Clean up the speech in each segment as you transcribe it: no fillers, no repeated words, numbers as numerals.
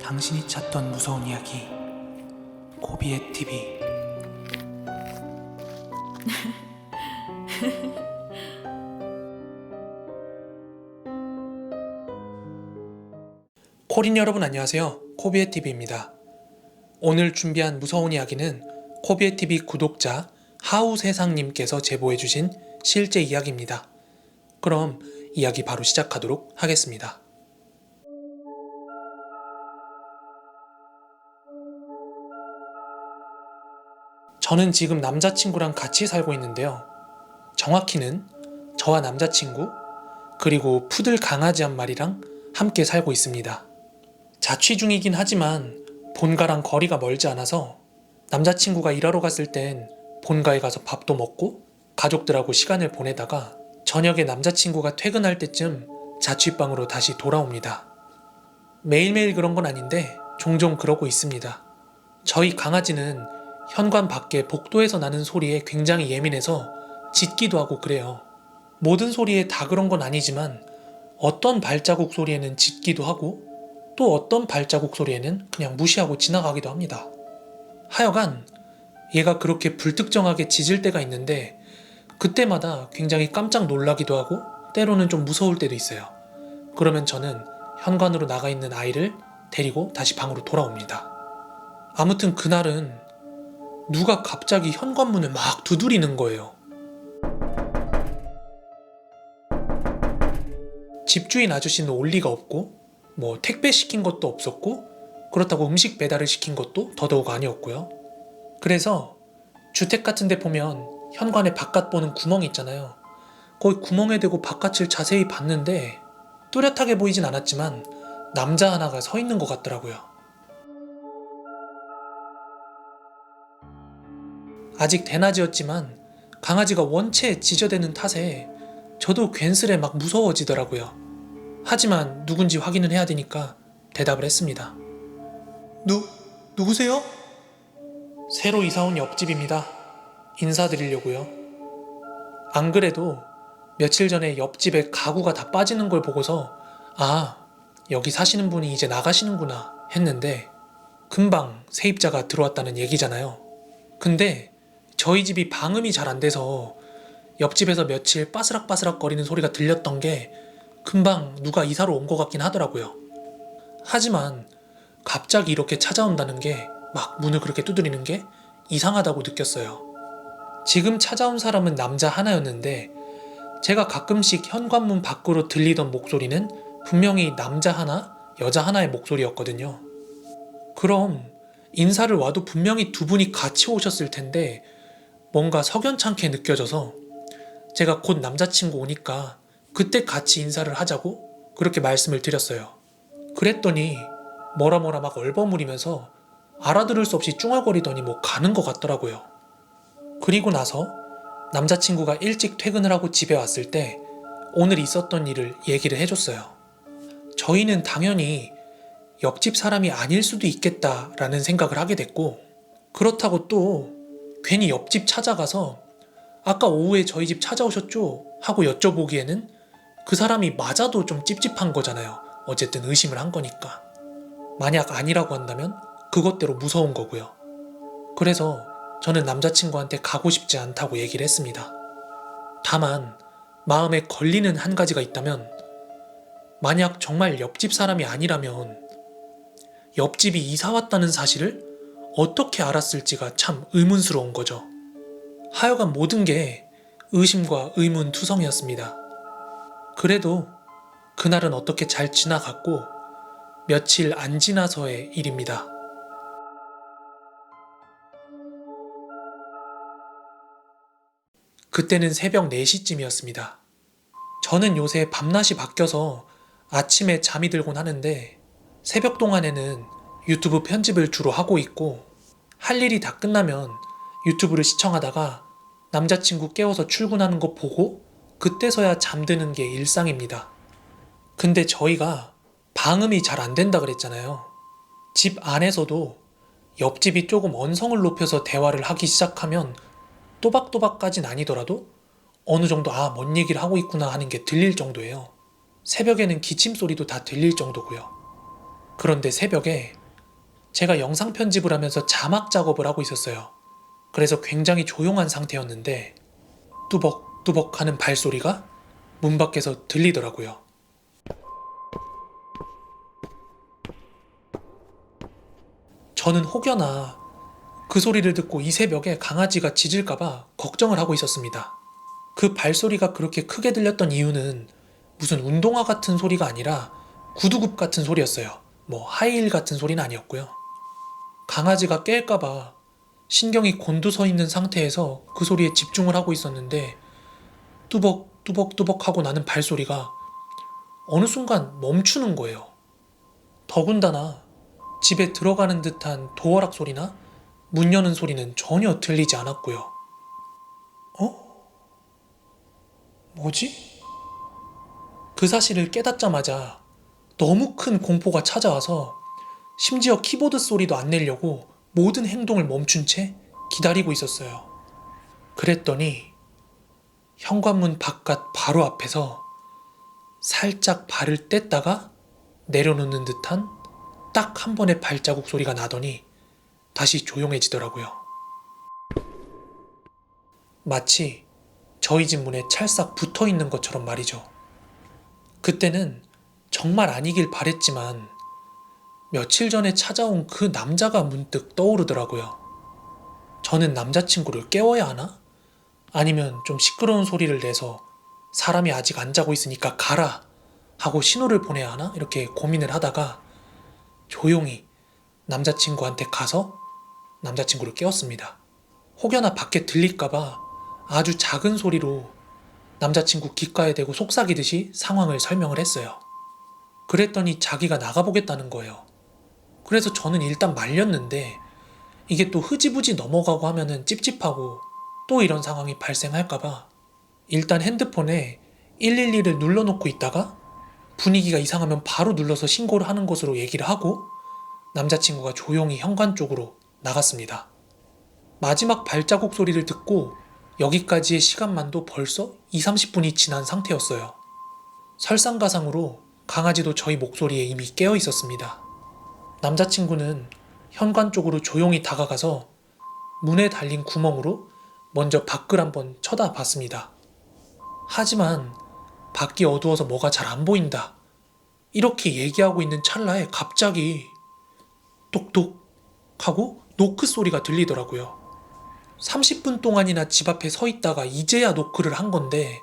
당신이 찾던 무서운 이야기 코비의 TV. 코린 여러분 안녕하세요. 코비의 TV입니다. 오늘 준비한 무서운 이야기는 코비의 TV 구독자 하우세상님께서 제보해주신 실제 이야기입니다. 그럼 이야기 바로 시작하도록 하겠습니다. 저는 지금 남자친구랑 같이 살고 있는데요. 정확히는 저와 남자친구 그리고 푸들 강아지 한 마리랑 함께 살고 있습니다. 자취 중이긴 하지만 본가랑 거리가 멀지 않아서 남자친구가 일하러 갔을 땐 본가에 가서 밥도 먹고 가족들하고 시간을 보내다가 저녁에 남자친구가 퇴근할 때쯤 자취방으로 다시 돌아옵니다. 매일매일 그런 건 아닌데 종종 그러고 있습니다. 저희 강아지는 현관 밖에 복도에서 나는 소리에 굉장히 예민해서 짖기도 하고 그래요. 모든 소리에 다 그런 건 아니지만 어떤 발자국 소리에는 짖기도 하고 또 어떤 발자국 소리에는 그냥 무시하고 지나가기도 합니다. 하여간 얘가 그렇게 불특정하게 짖을 때가 있는데 그때마다 굉장히 깜짝 놀라기도 하고 때로는 좀 무서울 때도 있어요. 그러면 저는 현관으로 나가 있는 아이를 데리고 다시 방으로 돌아옵니다. 아무튼 그날은 누가 갑자기 현관문을 막 두드리는 거예요. 집주인 아저씨는 올 리가 없고 택배 시킨 것도 없었고 그렇다고 음식 배달을 시킨 것도 더더욱 아니었고요. 그래서 주택 같은 데 보면 현관에 바깥 보는 구멍이 있잖아요. 거기 구멍에 대고 바깥을 자세히 봤는데 뚜렷하게 보이진 않았지만 남자 하나가 서 있는 것 같더라고요. 아직 대낮이었지만 강아지가 원체 짖어대는 탓에 저도 괜스레 막 무서워지더라고요. 하지만 누군지 확인을 해야 되니까 대답을 했습니다. 누구세요? 새로 이사온 옆집입니다. 인사드리려고요. 안 그래도 며칠 전에 옆집에 가구가 다 빠지는 걸 보고서 여기 사시는 분이 이제 나가시는구나 했는데 금방 세입자가 들어왔다는 얘기잖아요. 근데 저희 집이 방음이 잘 안 돼서 옆집에서 며칠 빠스락빠스락 거리는 소리가 들렸던 게 금방 누가 이사로 온 것 같긴 하더라고요. 하지만 갑자기 이렇게 찾아온다는 게 막 문을 그렇게 두드리는 게 이상하다고 느꼈어요. 지금 찾아온 사람은 남자 하나였는데 제가 가끔씩 현관문 밖으로 들리던 목소리는 분명히 남자 하나, 여자 하나의 목소리였거든요. 그럼 인사를 와도 분명히 두 분이 같이 오셨을 텐데 뭔가 석연찮게 느껴져서 제가 곧 남자친구 오니까 그때 같이 인사를 하자고 그렇게 말씀을 드렸어요. 그랬더니 뭐라 막 얼버무리면서 알아들을 수 없이 쭝얼거리더니 가는 것 같더라고요. 그리고 나서 남자친구가 일찍 퇴근을 하고 집에 왔을 때 오늘 있었던 일을 얘기를 해줬어요. 저희는 당연히 옆집 사람이 아닐 수도 있겠다라는 생각을 하게 됐고 그렇다고 또 괜히 옆집 찾아가서 아까 오후에 저희 집 찾아오셨죠? 하고 여쭤보기에는 그 사람이 맞아도 좀 찝찝한 거잖아요. 어쨌든 의심을 한 거니까. 만약 아니라고 한다면 그것대로 무서운 거고요. 그래서 저는 남자친구한테 가고 싶지 않다고 얘기를 했습니다. 다만 마음에 걸리는 한 가지가 있다면 만약 정말 옆집 사람이 아니라면 옆집이 이사 왔다는 사실을 어떻게 알았을지가 참 의문스러운 거죠. 하여간 모든 게 의심과 의문 투성이었습니다. 그래도 그날은 어떻게 잘 지나갔고 며칠 안 지나서의 일입니다. 그때는 새벽 4시쯤이었습니다. 저는 요새 밤낮이 바뀌어서 아침에 잠이 들곤 하는데 새벽 동안에는 유튜브 편집을 주로 하고 있고 할 일이 다 끝나면 유튜브를 시청하다가 남자친구 깨워서 출근하는 거 보고 그때서야 잠드는 게 일상입니다. 근데 저희가 방음이 잘 안 된다 그랬잖아요. 집 안에서도 옆집이 조금 언성을 높여서 대화를 하기 시작하면 또박또박까진 아니더라도 어느 정도 뭔 얘기를 하고 있구나 하는 게 들릴 정도예요. 새벽에는 기침 소리도 다 들릴 정도고요. 그런데 새벽에 제가 영상 편집을 하면서 자막 작업을 하고 있었어요. 그래서 굉장히 조용한 상태였는데 뚜벅뚜벅 하는 발소리가 문 밖에서 들리더라고요. 저는 혹여나 그 소리를 듣고 이 새벽에 강아지가 짖을까봐 걱정을 하고 있었습니다. 그 발소리가 그렇게 크게 들렸던 이유는 무슨 운동화 같은 소리가 아니라 구두굽 같은 소리였어요. 뭐 하이힐 같은 소리는 아니었고요. 강아지가 깰까봐 신경이 곤두서 있는 상태에서 그 소리에 집중을 하고 있었는데 뚜벅뚜벅뚜벅 하고 나는 발소리가 어느 순간 멈추는 거예요. 더군다나 집에 들어가는 듯한 도어락 소리나 문 여는 소리는 전혀 들리지 않았고요. 뭐지? 그 사실을 깨닫자마자 너무 큰 공포가 찾아와서 심지어 키보드 소리도 안 내려고 모든 행동을 멈춘 채 기다리고 있었어요. 그랬더니 현관문 바깥 바로 앞에서 살짝 발을 뗐다가 내려놓는 듯한 딱 한 번의 발자국 소리가 나더니 다시 조용해지더라고요. 마치 저희 집 문에 찰싹 붙어 있는 것처럼 말이죠. 그때는 정말 아니길 바랬지만 며칠 전에 찾아온 그 남자가 문득 떠오르더라고요. 저는 남자친구를 깨워야 하나? 아니면 좀 시끄러운 소리를 내서 사람이 아직 안 자고 있으니까 가라 하고 신호를 보내야 하나? 이렇게 고민을 하다가 조용히 남자친구한테 가서 남자친구를 깨웠습니다. 혹여나 밖에 들릴까봐 아주 작은 소리로 남자친구 귓가에 대고 속삭이듯이 상황을 설명을 했어요. 그랬더니 자기가 나가보겠다는 거예요. 그래서 저는 일단 말렸는데 이게 또 흐지부지 넘어가고 하면은 찝찝하고 또 이런 상황이 발생할까봐 일단 핸드폰에 112를 눌러놓고 있다가 분위기가 이상하면 바로 눌러서 신고를 하는 것으로 얘기를 하고 남자친구가 조용히 현관 쪽으로 나갔습니다. 마지막 발자국 소리를 듣고 여기까지의 시간만도 벌써 20-30분이 지난 상태였어요. 설상가상으로 강아지도 저희 목소리에 이미 깨어 있었습니다. 남자친구는 현관 쪽으로 조용히 다가가서 문에 달린 구멍으로 먼저 밖을 한번 쳐다봤습니다. 하지만 밖이 어두워서 뭐가 잘 안 보인다. 이렇게 얘기하고 있는 찰나에 갑자기 똑똑 하고 노크 소리가 들리더라고요. 30분 동안이나 집 앞에 서 있다가 이제야 노크를 한 건데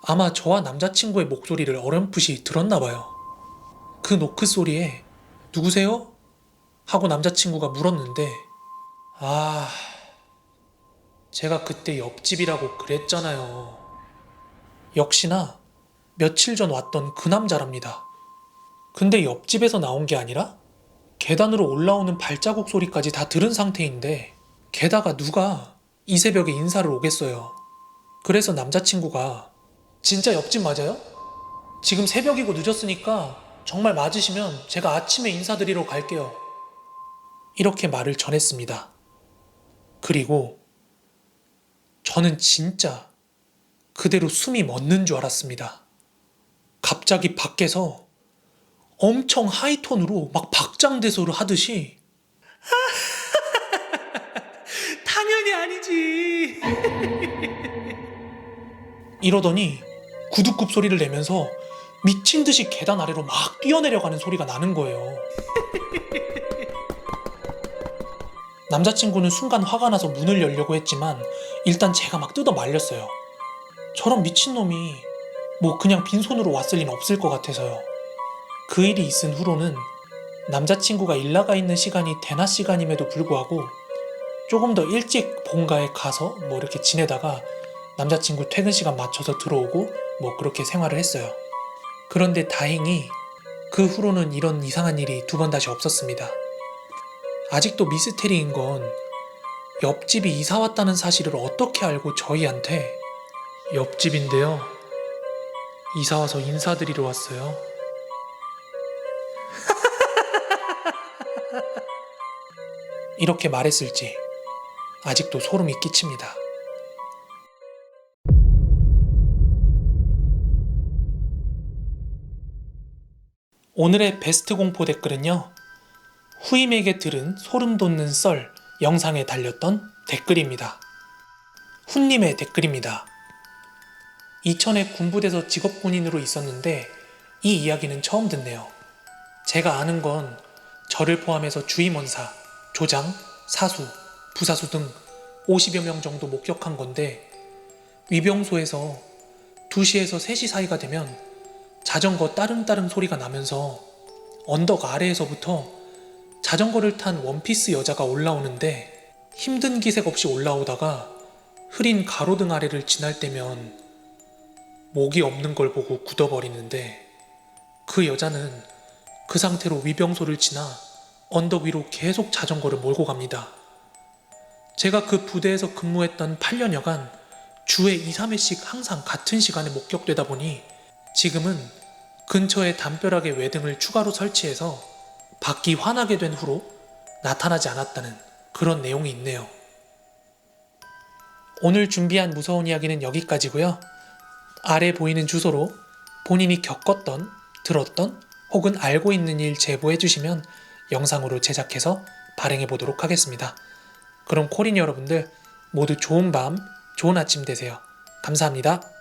아마 저와 남자친구의 목소리를 어렴풋이 들었나 봐요. 그 노크 소리에 누구세요? 하고 남자친구가 물었는데 제가 그때 옆집이라고 그랬잖아요. 역시나 며칠 전 왔던 그 남자랍니다. 근데 옆집에서 나온 게 아니라 계단으로 올라오는 발자국 소리까지 다 들은 상태인데 게다가 누가 이 새벽에 인사를 오겠어요. 그래서 남자친구가 진짜 옆집 맞아요? 지금 새벽이고 늦었으니까 정말 맞으시면 제가 아침에 인사드리러 갈게요. 이렇게 말을 전했습니다. 그리고 저는 진짜 그대로 숨이 멎는 줄 알았습니다. 갑자기 밖에서 엄청 하이톤으로 막 박장대소를 하듯이 당연히 아니지 이러더니 구두굽 소리를 내면서 미친 듯이 계단 아래로 막 뛰어내려가는 소리가 나는 거예요. 남자친구는 순간 화가 나서 문을 열려고 했지만 일단 제가 막 뜯어 말렸어요. 저런 미친놈이 뭐 그냥 빈손으로 왔을 리는 없을 것 같아서요. 그 일이 있은 후로는 남자친구가 일 나가 있는 시간이 대낮 시간임에도 불구하고 조금 더 일찍 본가에 가서 뭐 이렇게 지내다가 남자친구 퇴근 시간 맞춰서 들어오고 뭐 그렇게 생활을 했어요. 그런데 다행히 그 후로는 이런 이상한 일이 두 번 다시 없었습니다. 아직도 미스테리인 건 옆집이 이사 왔다는 사실을 어떻게 알고 저희한테 옆집인데요. 이사 와서 인사드리러 왔어요. 이렇게 말했을지 아직도 소름이 끼칩니다. 오늘의 베스트 공포 댓글은요, 후임에게 들은 소름 돋는 썰 영상에 달렸던 댓글입니다. 훈님의 댓글입니다. 이천에 군부대에서 직업군인으로 있었는데 이 이야기는 처음 듣네요. 제가 아는 건 저를 포함해서 주임원사, 조장, 사수, 부사수 등 50여 명 정도 목격한 건데, 위병소에서 2시에서 3시 사이가 되면 자전거 따릉따릉 소리가 나면서 언덕 아래에서부터 자전거를 탄 원피스 여자가 올라오는데, 힘든 기색 없이 올라오다가 흐린 가로등 아래를 지날 때면 목이 없는 걸 보고 굳어버리는데, 그 여자는 그 상태로 위병소를 지나 언덕 위로 계속 자전거를 몰고 갑니다. 제가 그 부대에서 근무했던 8년여간 주에 2, 3회씩 항상 같은 시간에 목격되다 보니 지금은 근처에 담벼락에 외등을 추가로 설치해서 밖이 환하게 된 후로 나타나지 않았다는 그런 내용이 있네요. 오늘 준비한 무서운 이야기는 여기까지고요. 아래 보이는 주소로 본인이 겪었던, 들었던 혹은 알고 있는 일 제보해 주시면 영상으로 제작해서 발행해 보도록 하겠습니다. 그럼 코린 여러분들 모두 좋은 밤, 좋은 아침 되세요. 감사합니다.